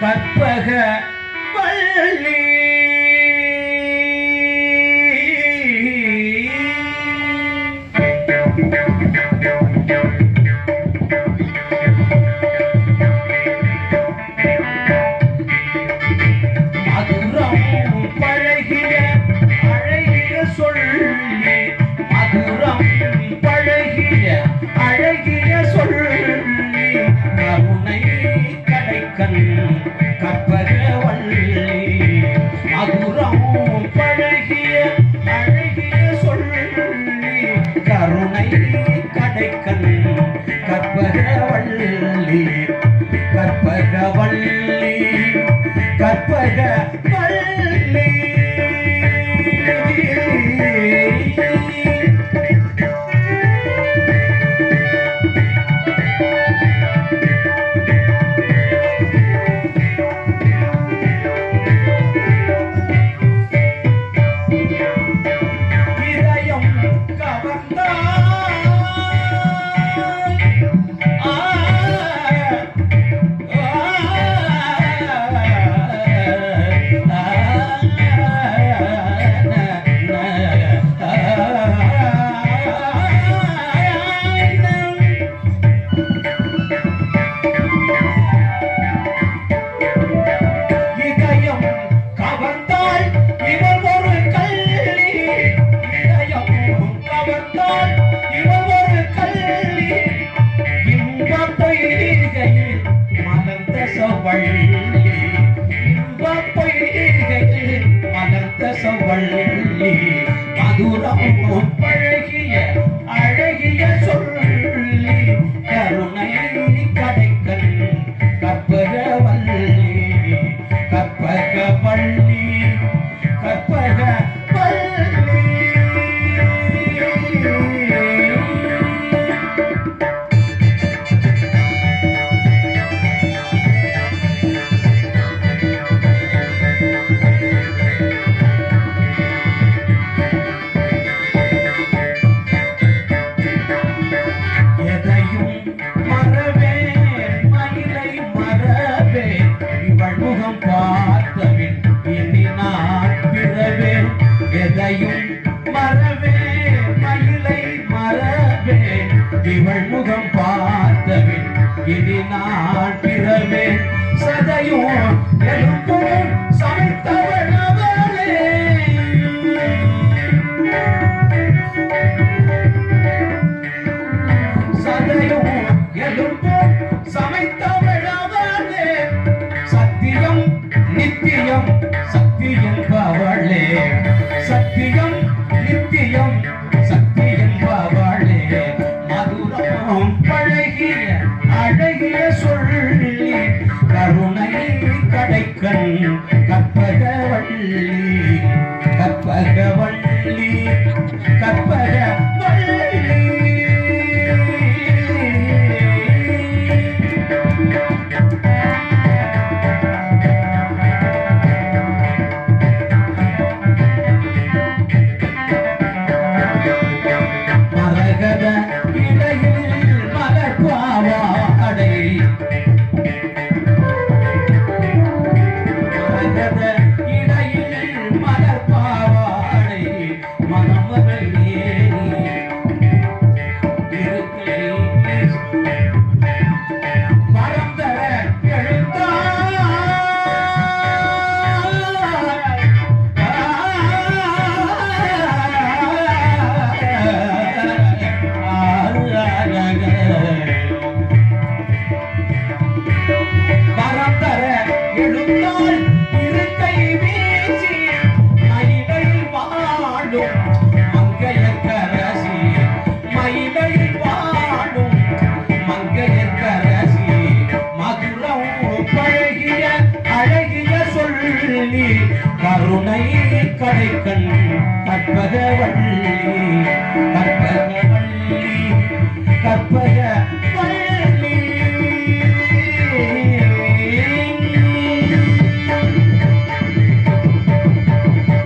கற்பக வள்ளி கருணை கடைக்கண் கற்பகவள்ளி கற்பகவள்ளி கற்பகவள்ளி வள்ளி மதுரம் பழகிய அழகிய சொல்லி கருணை கடைக்கண் கற்பகவள்ளி கற்பகவள்ளி கற்பகவள்ளி எதையும் மறவே மயிலை மறவே இவள் முகம் பார்த்தபின் இனி நான் பிறவே சதையும் எலும்பும் சமைத்தவள் அவளே சதையும் எலும்பும் சமைத்தவள் அவளே சத்தியம் நித்தியம் சத்தியம் அவளே சத்தியம் நித்தியம் சத்தியம் அவளே மதுரம் பழகிய அழகிய சொல்லி கருணை கடைக்கண் கற்பகவள்ளி கற்பகவள்ளி கற்பகவள்ளி கருணை கடைக்கண் கற்பகவள்ளி